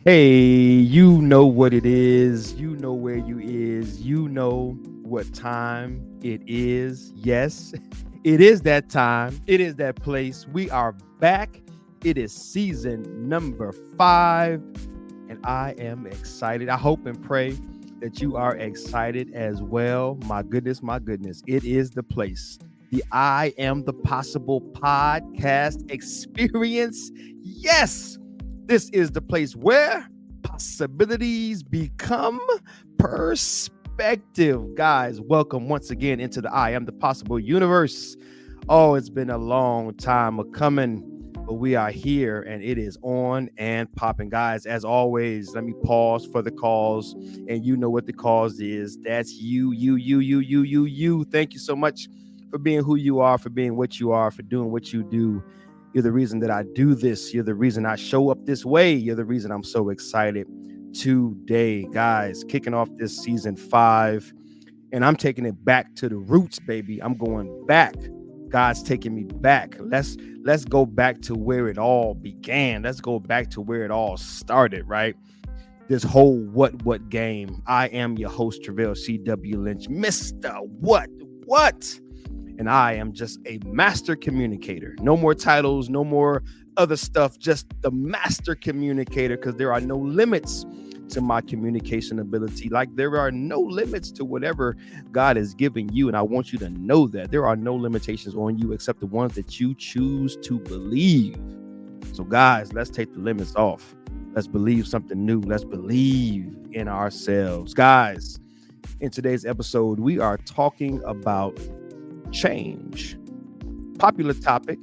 Hey, you know what it is. You know where you is. You know what time it is. Yes, it is that time. It is that place. We are back. It is season number 5, and I am excited. I hope and pray that you are excited as well. My goodness, my goodness. It is the place. The I Am the Possible podcast experience. Yes, this is the place where possibilities become perspective. Guys, welcome once again into the I Am the Possible universe. Oh, it's been a long time coming, but we are here and it is on and popping. Guys, as always, let me pause for the cause. And you know what the cause is. That's you. Thank you so much for being who you are, for being what you are, for doing what you do. You're the reason that I do this. You're the reason I show up this way. You're the reason I'm so excited today. Guys, kicking off this season 5, and I'm taking it back to the roots, baby. I'm going back. God's taking me back. Let's go back to where it all began. Let's go back to where it all started, right? This whole what game. I am your host, Travell C.W. Lynch, Mr. What? And I am just a master communicator. No more titles, no more other stuff, just the master communicator, because there are no limits to my communication ability. Like there are no limits to whatever God has given you. And I want you to know that there are no limitations on you except the ones that you choose to believe. So guys, let's take the limits off. Let's believe something new. Let's believe in ourselves. Guys, in today's episode, we are talking about change. Popular topic,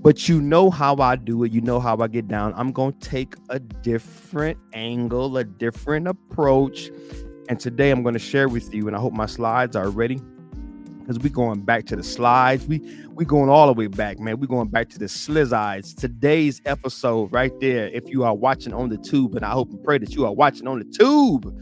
but you know how I do it. You know how I get down. I'm going to take a different angle, a different approach. And today I'm going to share with you, and I hope my slides are ready, because we're going back to the slides. We going all the way back, man. We're going back to the slizzides. Today's episode right there, if you are watching on the tube, and I hope and pray that you are watching on the tube,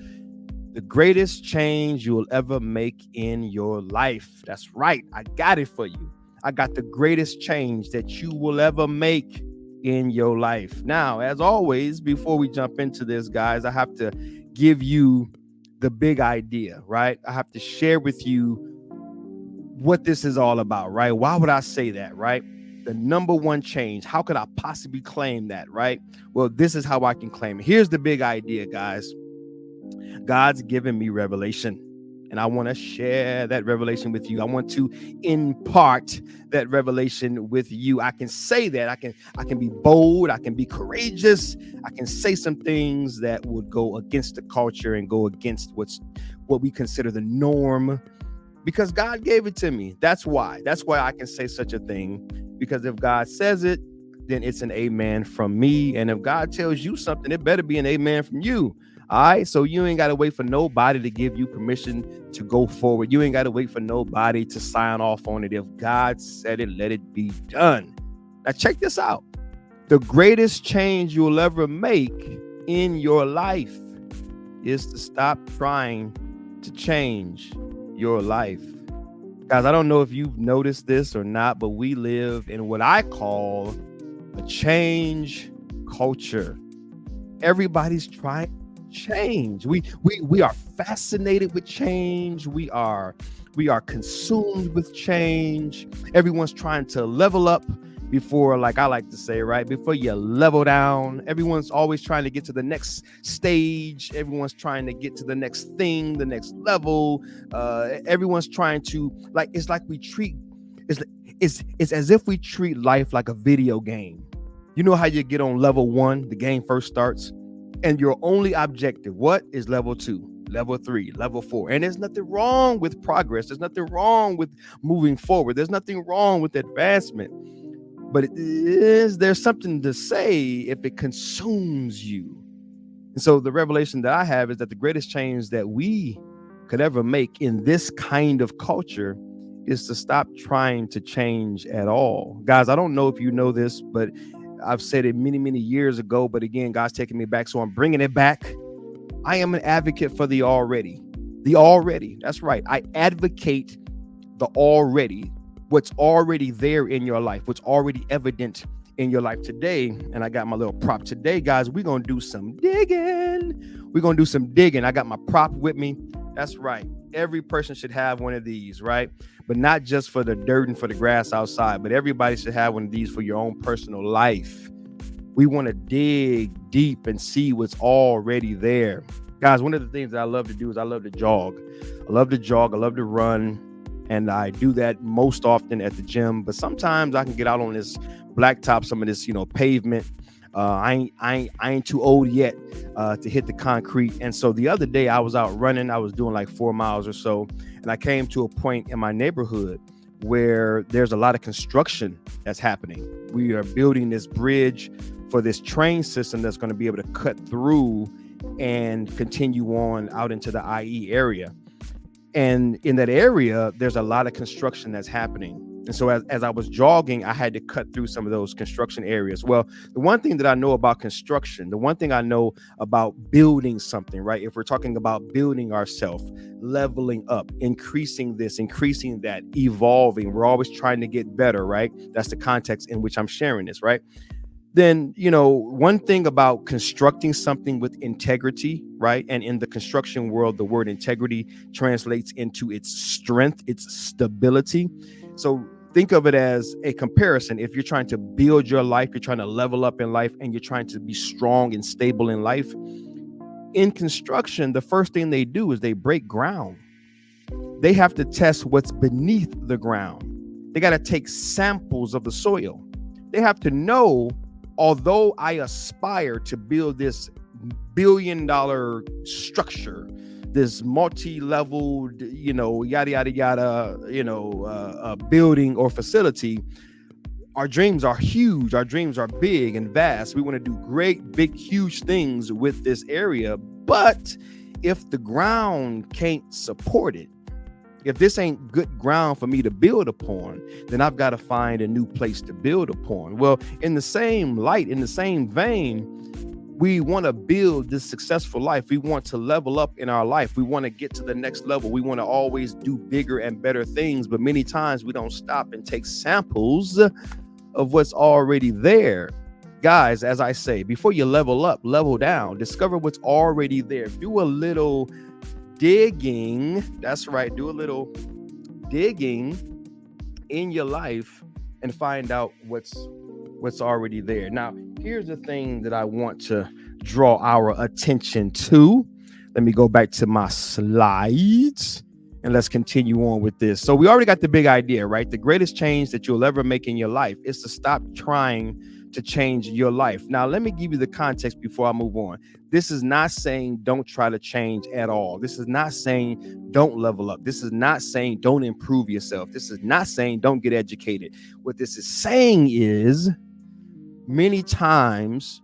the greatest change you will ever make in your life. That's right. I got it for you. I got the greatest change that you will ever make in your life. Now, as always, before we jump into this, guys, I have to give you the big idea, right? I have to share with you what this is all about, right? Why would I say that, right? The number one change. How could I possibly claim that, right? Well, this is how I can claim it. Here's the big idea, guys. God's given me revelation, and I want to share that revelation with you. I want to impart that revelation with you. I can say that I can be bold. I can be courageous. I can say some things that would go against the culture and go against what we consider the norm, because God gave it to me. That's why I can say such a thing, because if God says it, then it's an amen from me. And if God tells you something, it better be an amen from you. All right, so you ain't got to wait for nobody to give you permission to go forward. You ain't got to wait for nobody to sign off on it. If God said it, let it be done. Now check this out. The greatest change you'll ever make in your life is to stop trying to change your life. Guys, I don't know if you've noticed this or not, but we live in what I call a change culture. Everybody's trying change. We are fascinated with change. We are consumed with change. Everyone's trying to level up before, like I like to say, right, before you level down. Everyone's always trying to get to the next stage. Everyone's trying to get to the next thing, the next level. Everyone's trying to, like, it's like we treat, it's as if we treat life like a video game. You know how you get on level 1, the game first starts, and your only objective, what is level 2, level 3, level 4? And there's nothing wrong with progress. There's nothing wrong with moving forward. There's nothing wrong with advancement. But there's something to say if it consumes you. And so the revelation that I have is that the greatest change that we could ever make in this kind of culture is to stop trying to change at all. Guys, I don't know if you know this, but I've said it many, many years ago, but again, God's taking me back, so I'm bringing it back. I am an advocate for the already. The already. That's right. I advocate the already. What's already there in your life, what's already evident in your life today. And I got my little prop today, guys. We're going to do some digging. We're going to do some digging. I got my prop with me. That's right. Every person should have one of these, right? But not just for the dirt and for the grass outside, but everybody should have one of these for your own personal life. We want to dig deep and see what's already there. Guys, one of the things that I love to do is I love to jog. I love to run. And I do that most often at the gym. But sometimes I can get out on this blacktop, some of this, pavement. I ain't too old yet to hit the concrete. And so the other day I was out running. I was doing like 4 miles or so. And I came to a point in my neighborhood where there's a lot of construction that's happening. We are building this bridge for this train system that's going to be able to cut through and continue on out into the IE area. And in that area, there's a lot of construction that's happening. And so as I was jogging, I had to cut through some of those construction areas. Well, the one thing that I know about construction, the one thing I know about building something, right? If we're talking about building ourselves, leveling up, increasing this, increasing that, evolving, we're always trying to get better, right? That's the context in which I'm sharing this, right? Then, one thing about constructing something with integrity, right? And in the construction world, the word integrity translates into its strength, its stability. So think of it as a comparison. If you're trying to build your life, you're trying to level up in life, and you're trying to be strong and stable in life. In construction, the first thing they do is they break ground. They have to test what's beneath the ground. They got to take samples of the soil. They have to know, although I aspire to build this billion-dollar structure, this multi-leveled, yada, yada, yada, building or facility, our dreams are huge. Our dreams are big and vast. We want to do great, big, huge things with this area. But if the ground can't support it, if this ain't good ground for me to build upon, then I've got to find a new place to build upon. Well, in the same light, in the same vein, we want to build this successful life. We want to level up in our life. We want to get to the next level. We want to always do bigger and better things. But many times we don't stop and take samples of what's already there. Guys, as I say, before you level up, level down, discover what's already there. Do a little digging. That's right. Do a little digging in your life and find out what's already there. Now, here's the thing that I want to draw our attention to. Let me go back to my slides and let's continue on with this. So we already got the big idea, right? The greatest change that you'll ever make in your life is to stop trying to change your life. Now, let me give you the context before I move on. This is not saying don't try to change at all. This is not saying don't level up. This is not saying don't improve yourself. This is not saying don't get educated. What this is saying is many times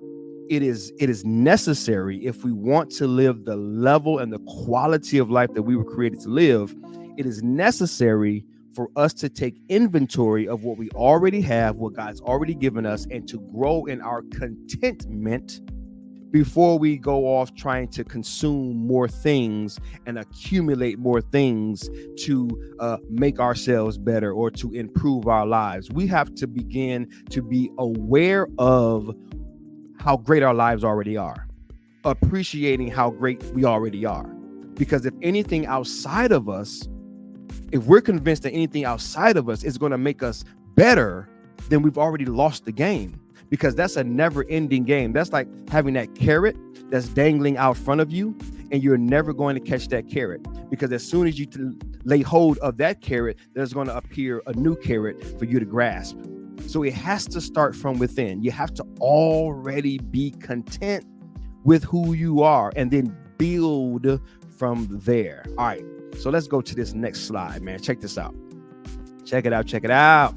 it is necessary, if we want to live the level and the quality of life that we were created to live, it is necessary for us to take inventory of what we already have, what God's already given us, and to grow in our contentment before we go off trying to consume more things and accumulate more things to make ourselves better or to improve our lives. We have to begin to be aware of how great our lives already are, appreciating how great we already are. Because if anything outside of us, if we're convinced that anything outside of us is going to make us better, then we've already lost the game, because that's a never-ending game. That's like having that carrot that's dangling out front of you, and you're never going to catch that carrot, because as soon as you lay hold of that carrot, there's going to appear a new carrot for you to grasp. So it has to start from within. You have to already be content with who you are and then build from there. All right. So let's go to this next slide, man. Check this out. Check it out. Check it out.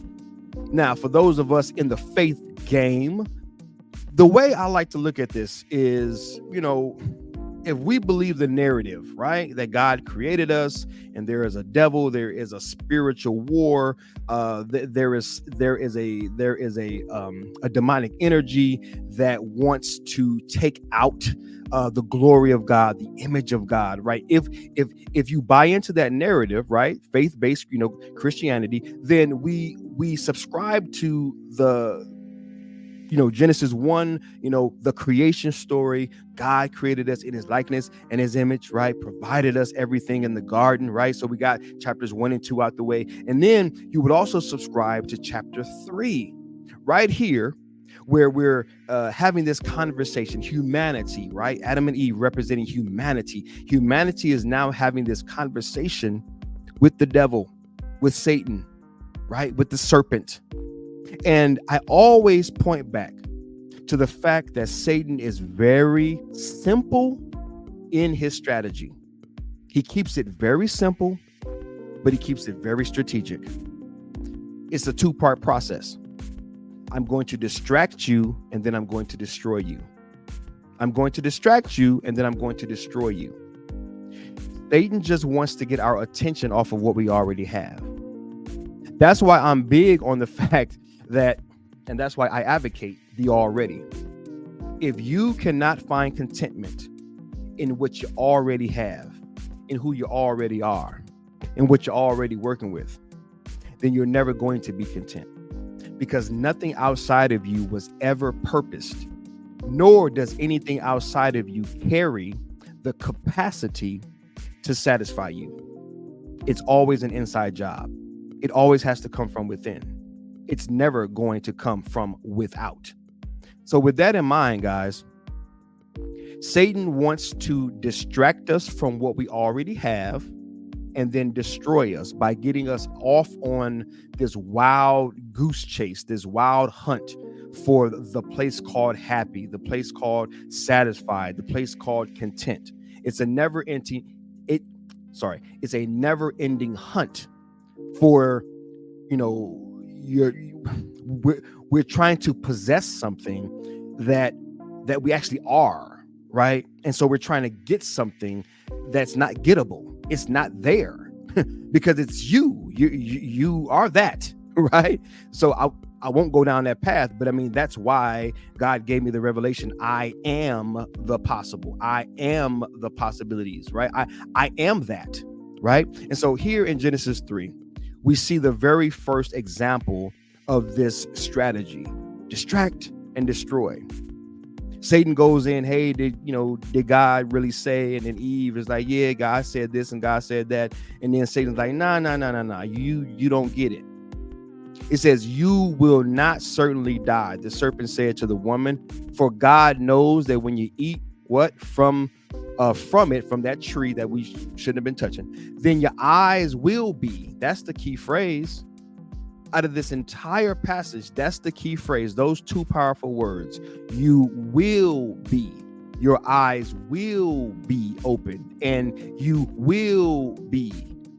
Now, for those of us in the faith game, the way I like to look at this is, if we believe the narrative, right, that God created us and there is a devil, there is a spiritual war, there is a demonic energy that wants to take out the glory of God, the image of God, right? If you buy into that narrative, right, faith-based, Christianity, then we subscribe to Genesis 1, the creation story. God created us in his likeness and his image, right? Provided us everything in the garden, right? So we got chapters 1 and 2 out the way. And then you would also subscribe to chapter 3 right here, where we're having this conversation. Humanity, right? Adam and Eve representing humanity. Humanity is now having this conversation with the devil, with Satan, right? With the serpent. And I always point back to the fact that Satan is very simple in his strategy. He keeps it very simple, but he keeps it very strategic. It's a two-part process. I'm going to distract you, and then I'm going to destroy you. I'm going to distract you, and then I'm going to destroy you. Satan just wants to get our attention off of what we already have. That's why I'm big on the fact that, and that's why I advocate the already. If you cannot find contentment in what you already have, in who you already are, in what you're already working with, then you're never going to be content. Because nothing outside of you was ever purposed, nor does anything outside of you carry the capacity to satisfy you. It's always an inside job. It always has to come from within. It's never going to come from without. So with that in mind, guys, Satan wants to distract us from what we already have and then destroy us by getting us off on this wild goose chase, this wild hunt for the place called happy, the place called satisfied, the place called content. It's a never-ending hunt for, we're trying to possess something that we actually are, right? And so we're trying to get something that's not gettable. It's not there because it's you are that, right? So I won't go down that path, but I mean, that's why God gave me the revelation. I am the possible. I am the possibilities, right? I am that, right? And so here in Genesis 3, we see the very first example of this strategy: distract and destroy. Satan goes in, hey, did God really say? And then Eve is like, yeah, God said this and God said that. And then Satan's like, nah, you don't get it. It says, you will not certainly die. The serpent said to the woman, for God knows that when you eat from that tree that we shouldn't have been touching, then your eyes will be. That's the key phrase out of this entire passage. That's the key phrase. Those two powerful words. You will be. Your eyes will be opened, and you will be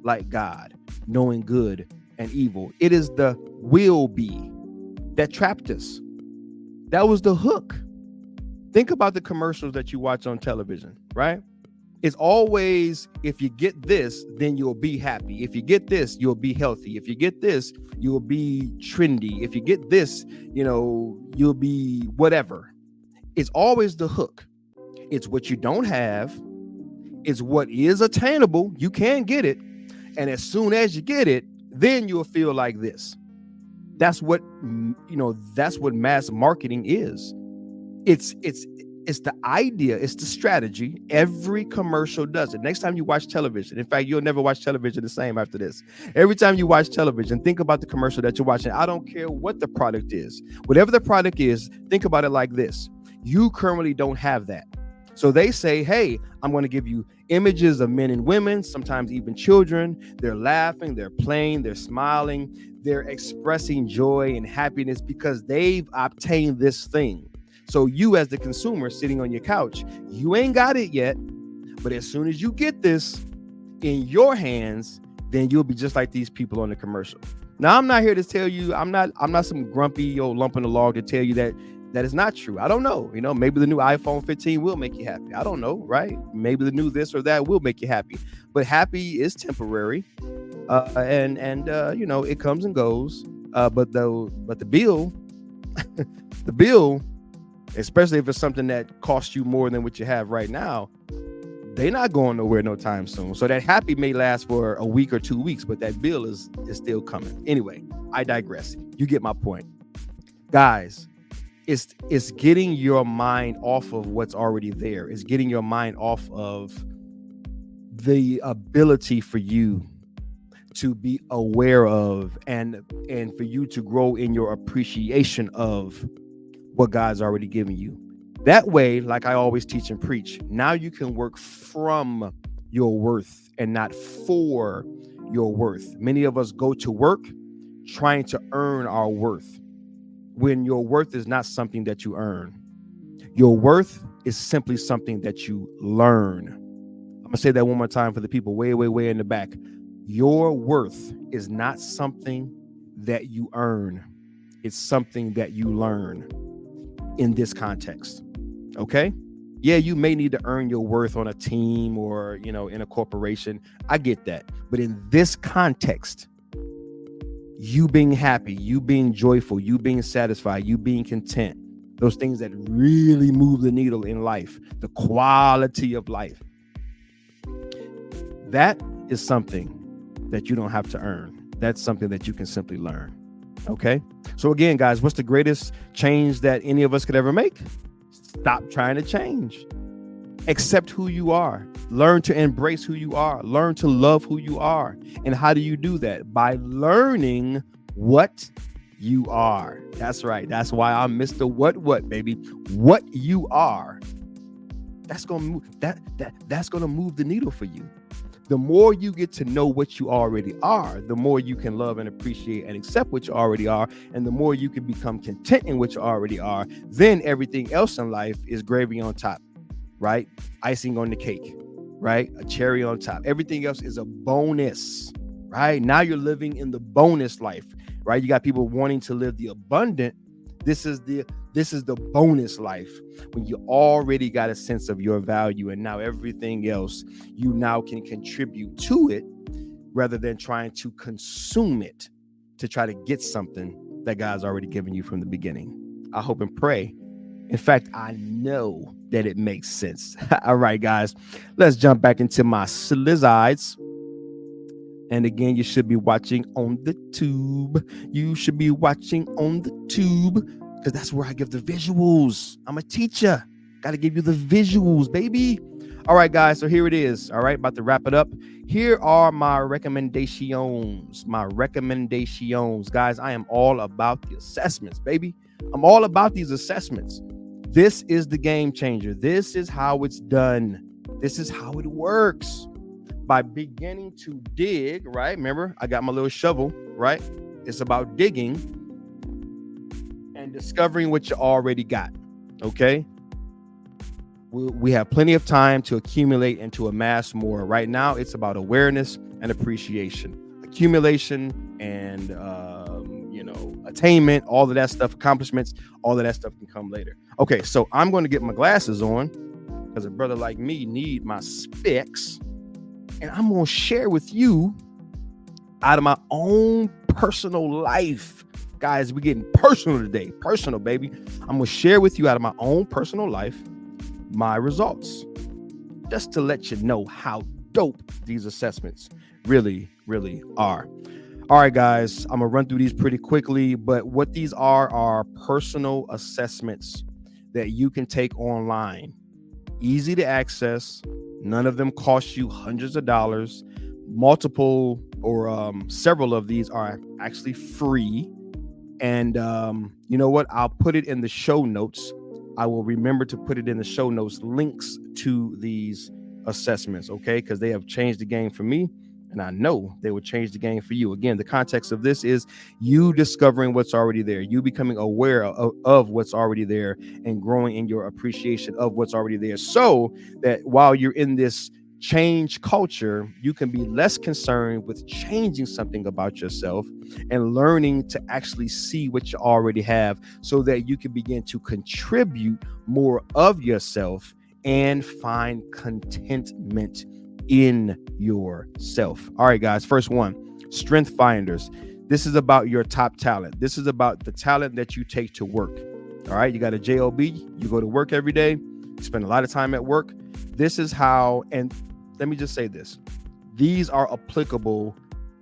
like God, knowing good and evil. It is the will be that trapped us. That was the hook. Think about the commercials that you watch on television, right? It's always, if you get this, then you'll be happy. If you get this, you'll be healthy. If you get this, you'll be trendy. If you get this, you'll be whatever. It's always the hook. It's what you don't have. It's what is attainable. You can get it. And as soon as you get it, then you'll feel like this. That's what mass marketing is. It's the idea, it's the strategy. Every commercial does it. Next time you watch television, in fact, you'll never watch television the same after this. Every time you watch television, think about the commercial that you're watching. I don't care what the product is. Whatever the product is, think about it like this. You currently don't have that. So they say, hey, I'm going to give you images of men and women, sometimes even children. They're laughing, they're playing, they're smiling, they're expressing joy and happiness because they've obtained this thing. So you, as the consumer sitting on your couch, you ain't got it yet, but as soon as you get this in your hands, then you'll be just like these people on the commercial. Now, I'm not here to tell you, I'm not some grumpy old lump in the log to tell you that is not true. I don't know. Maybe the new iPhone 15 will make you happy. I don't know, right? Maybe the new this or that will make you happy. But happy is temporary, and it comes and goes. But the bill, the bill. Especially if it's something that costs you more than what you have right now, they're not going nowhere no time soon. So that happy may last for a week or 2 weeks, but that bill is still coming. Anyway, I digress. You get my point. Guys, It's getting your mind off of what's already there. It's getting your mind off of the ability for you to be aware of and for you to grow in your appreciation of what God's already given you. That way, like I always teach and preach, now you can work from your worth and not for your worth. Many of us go to work trying to earn our worth, when your worth is not something that you earn. Your worth is simply something that you learn. I'm gonna say that one more time for the people way, way, way in the back. Your worth is not something that you earn. It's something that you learn in this context. Okay? Yeah, you may need to earn your worth on a team or, in a corporation. I get that. But in this context, you being happy, you being joyful, you being satisfied, you being content, those things that really move the needle in life, the quality of life, that is something that you don't have to earn. That's something that you can simply learn. Okay? So again, guys, what's the greatest change that any of us could ever make? Stop trying to change. Accept who you are. Learn to embrace who you are. Learn to love who you are. And how do you do that? By learning what you are. That's right. That's why I'm Mr. What, baby. What you are. That's gonna move that's gonna move the needle for you. The more you get to know what you already are, the more you can love and appreciate and accept what you already are, and the more you can become content in what you already are, then everything else in life is gravy on top, right? Icing on the cake, right? A cherry on top. Everything else is a bonus, right? Now you're living in the bonus life, right? You got people wanting to live the abundant. This is the bonus life, when you already got a sense of your value, and now everything else you now can contribute to it rather than trying to consume it to try to get something that God's already given you from the beginning. I hope and pray. In fact, I know that it makes sense. All right, guys, let's jump back into my slizides. And again, you should be watching on the tube. You should be watching on the tube, because that's where I give the visuals. I'm a teacher. Got to give you the visuals, baby. All right, guys. So here it is. All right. About to wrap it up. Here are my recommendations. Guys, I am all about the assessments, baby. I'm all about these assessments. This is the game changer. This is how it's done. This is how it works. By beginning to dig, right? Remember, I got my little shovel, right? It's about digging and discovering what you already got, okay? We have plenty of time to accumulate and to amass more. Right now, it's about awareness and appreciation. Accumulation and, attainment, all of that stuff, accomplishments, all of that stuff can come later. Okay, so I'm going to get my glasses on, because a brother like me need my specs. And I'm going to share with you out of my own personal life. Guys, we're getting personal today. Personal, baby. I'm going to share with you out of my own personal life my results, just to let you know how dope these assessments really, really are. All right, guys, I'm going to run through these pretty quickly. But what these are personal assessments that you can take online. Easy to access. None of them cost you hundreds of dollars. Multiple or several of these are actually free. And you know what? I'll put it in the show notes. I will remember to put it in the show notes, links to these assessments, okay? Because they have changed the game for me, and I know they will change the game for you. Again, the context of this is you discovering what's already there, you becoming aware of what's already there, and growing in your appreciation of what's already there, so that while you're in this change culture, you can be less concerned with changing something about yourself and learning to actually see what you already have, so that you can begin to contribute more of yourself and find contentment in yourself. All right, guys. First one, Strength Finders. This is about your top talent. This is about the talent that you take to work. All right. You got a job. You go to work every day. You spend a lot of time at work. This is how, and let me just say this. These are applicable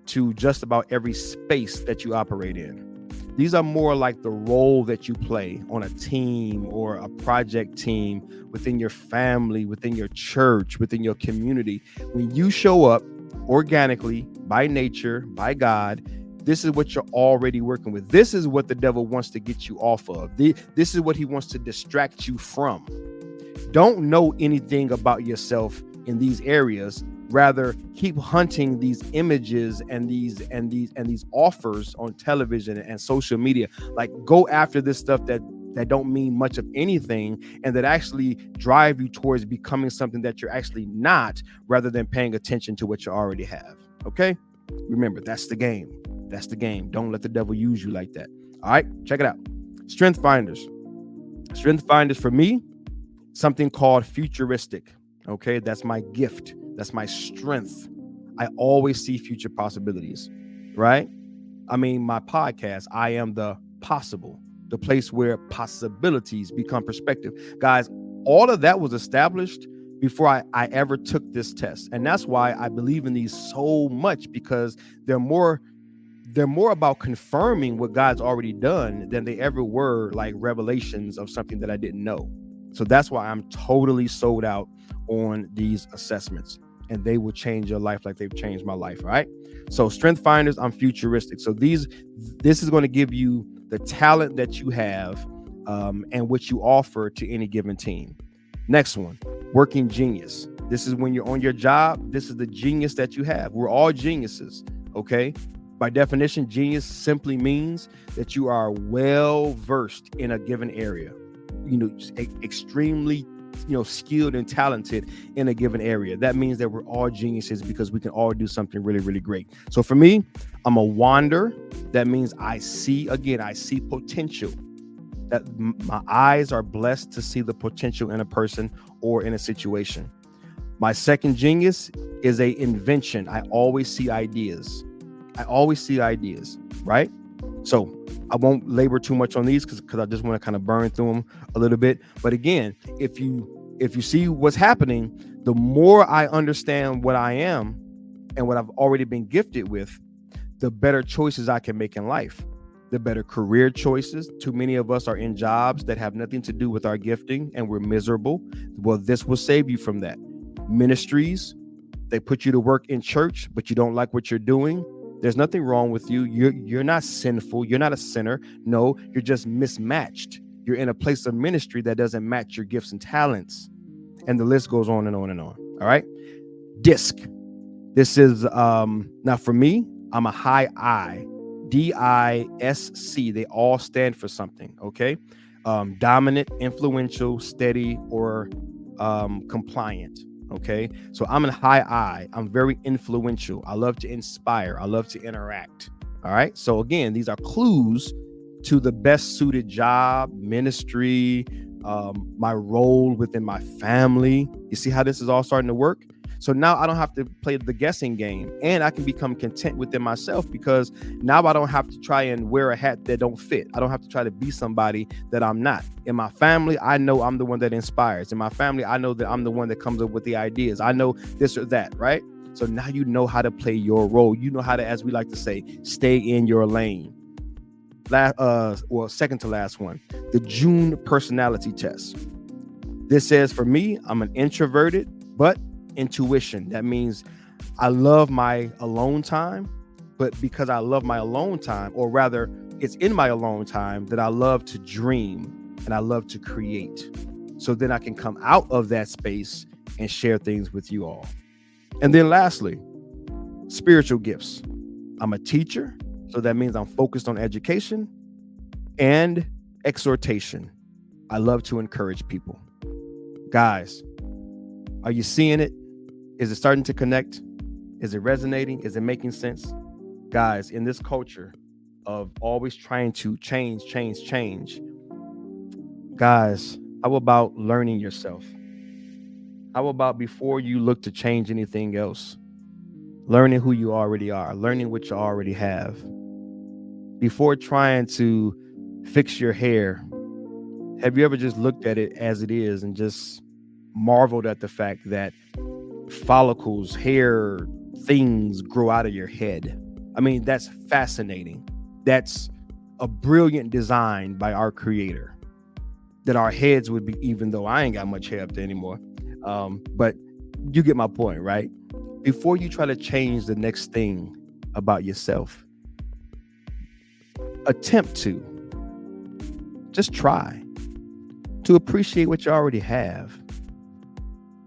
to just about every space that you operate in. These are more like the role that you play on a team or a project team, within your family, within your church, within your community. When you show up organically, by nature, by God, this is what you're already working with. This is what the devil wants to get you off of. This is what he wants to distract you from. Don't know anything about yourself in these areas. Rather, keep hunting these images and these offers on television and social media. Like, go after this stuff that don't mean much of anything, and that actually drive you towards becoming something that you're actually not, rather than paying attention to what you already have. Okay? Remember, that's the game. That's the game. Don't let the devil use you like that. All right, check it out. Strength finders. Strength finders for me, something called futuristic. Okay, that's my gift. That's my strength. I always see future possibilities, right? I mean, my podcast, I Am the Possible, the place where possibilities become perspective. Guys, all of that was established before I ever took this test. And that's why I believe in these so much, because they're more about confirming what God's already done than they ever were like revelations of something that I didn't know. So that's why I'm totally sold out on these assessments, and they will change your life like they've changed my life. All right. So strength finders, I'm futuristic. So this is going to give you the talent that you have, and what you offer to any given team. Next one, working genius. This is when you're on your job. This is the genius that you have. We're all geniuses. Okay. By definition, genius simply means that you are well versed in a given area, extremely, skilled and talented in a given area. That means that we're all geniuses, because we can all do something really, really great. So for me, I'm a wander. That means I see potential. That my eyes are blessed to see the potential in a person or in a situation. My second genius is a invention. I always see ideas, right? So I won't labor too much on these because I just want to kind of burn through them a little bit. But again, if you see what's happening, the more I understand what I am and what I've already been gifted with, the better choices I can make in life, the better career choices. Too many of us are in jobs that have nothing to do with our gifting, and we're miserable. Well, this will save you from that. Ministries, they put you to work in church, but you don't like what you're doing. There's nothing wrong with you. You're not sinful. You're not a sinner. No, you're just mismatched. You're in a place of ministry that doesn't match your gifts and talents. And the list goes on and on and on. All right. D.I.S.C. This is, now for me, I'm a high I. D.I.S.C. They all stand for something. Okay. Dominant, influential, steady, or compliant. Okay, so I'm a high I. I'm very influential. I love to inspire. I love to interact. All right. So again, these are clues to the best suited job, ministry, my role within my family. You see how this is all starting to work? So now I don't have to play the guessing game, and I can become content within myself, because now I don't have to try and wear a hat that don't fit. I don't have to try to be somebody that I'm not. In my family, I know I'm the one that inspires. In my family, I know that I'm the one that comes up with the ideas. I know this or that, right? So now you know how to play your role. You know how to, as we like to say, stay in your lane. Second to last one, the Jung Personality test. This says for me, I'm an introverted, but intuition. That means I love my alone time, but because I love my alone time, or rather it's in my alone time that I love to dream and I love to create. So then I can come out of that space and share things with you all. And then lastly, spiritual gifts. I'm a teacher, so that means I'm focused on education and exhortation. I love to encourage people. Guys, are you seeing it? Is it starting to connect? Is it resonating? Is it making sense? Guys, in this culture of always trying to change, guys, how about learning yourself? How about before you look to change anything else, learning who you already are, learning what you already have? Before trying to fix your hair, have you ever just looked at it as it is and just marveled at the fact that follicles, hair, things grow out of your head? I mean, that's fascinating. That's a brilliant design by our creator that our heads would be, even though I ain't got much hair up there anymore. But you get my point, right? Before you try to change the next thing about yourself, attempt to just try to appreciate what you already have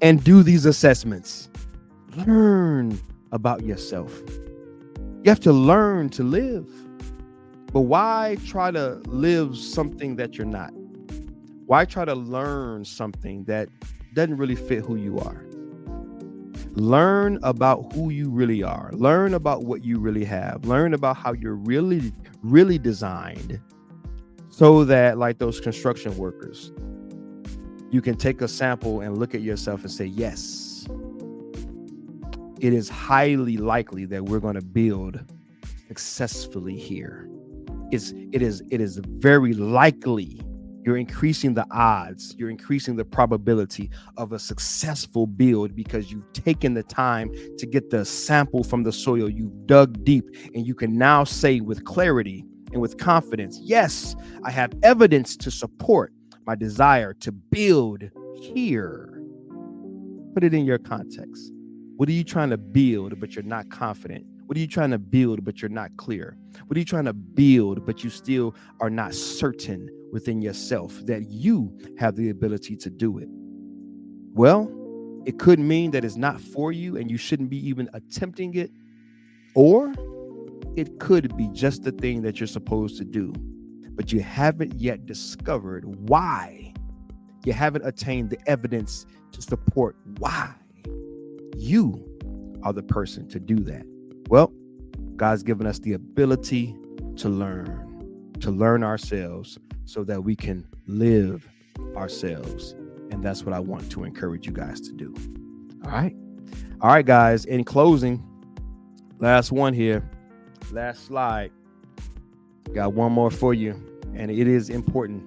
and do these assessments. Learn about yourself. You have to learn to live. But why try to live something that you're not? Why try to learn something that doesn't really fit who you are? Learn about who you really are. Learn about what you really have. Learn about how you're really, really designed so that, like those construction workers, you can take a sample and look at yourself and say, yes, it is highly likely that we're going to build successfully here. It is very likely. You're increasing the odds. You're increasing the probability of a successful build because you've taken the time to get the sample from the soil. You've dug deep, and you can now say with clarity and with confidence, yes, I have evidence to support my desire to build here. Put it in your context. What are you trying to build, but you're not confident? What are you trying to build, but you're not clear? What are you trying to build, but you still are not certain within yourself that you have the ability to do it? Well, it could mean that it's not for you and you shouldn't be even attempting it, or it could be just the thing that you're supposed to do, but you haven't yet discovered why. You haven't attained the evidence to support why you are the person to do that. Well, God's given us the ability to learn ourselves so that we can live ourselves. And that's what I want to encourage you guys to do. All right, guys, in closing, last one here, last slide. Got one more for you, and it is important.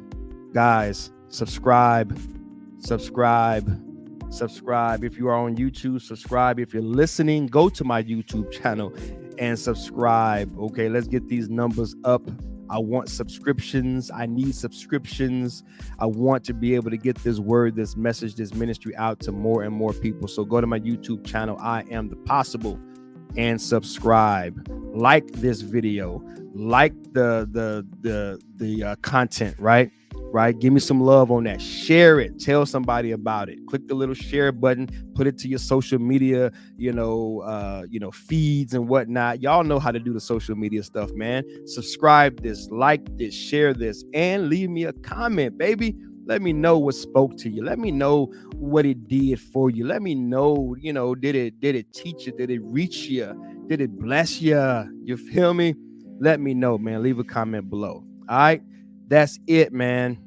Guys, subscribe. If you are on YouTube, subscribe. If you're listening, go to my YouTube channel and subscribe. Okay, let's get these numbers up. I want subscriptions. I need subscriptions. I want to be able to get this word, this message, this ministry out to more and more people. So go to my YouTube channel, iAMthepossible, and subscribe. Like this video. Like the content, right? Give me some love on that. Share it. Tell somebody about it. Click the little share button. Put it to your social media, feeds and whatnot. Y'all know how to do the social media stuff, man. Subscribe this, like this, share this, and leave me a comment, baby. Let me know what spoke to you. Let me know what it did for you. Let me know, did it teach you? Did it reach you? Did it bless you? You feel me? Let me know, man. Leave a comment below. All right. That's it, man.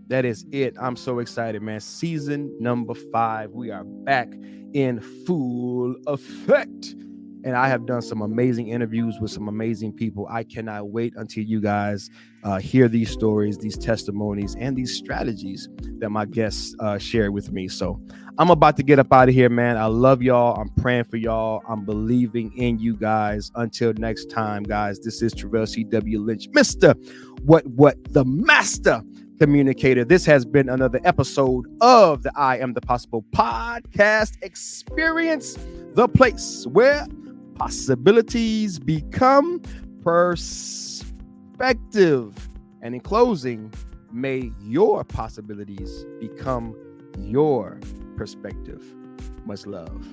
That is it. I'm so excited, man. Season number 5. We are back in full effect. And I have done some amazing interviews with some amazing people. I cannot wait until you guys hear these stories, these testimonies, and these strategies that my guests share with me. So I'm about to get up out of here, man. I love y'all. I'm praying for y'all. I'm believing in you guys. Until next time, guys, this is Travell C.W. Lynch, Mr. The Master Communicator. This has been another episode of the I Am the Possible podcast experience, the place where possibilities become perspective. And in closing, may your possibilities become your perspective. Much love.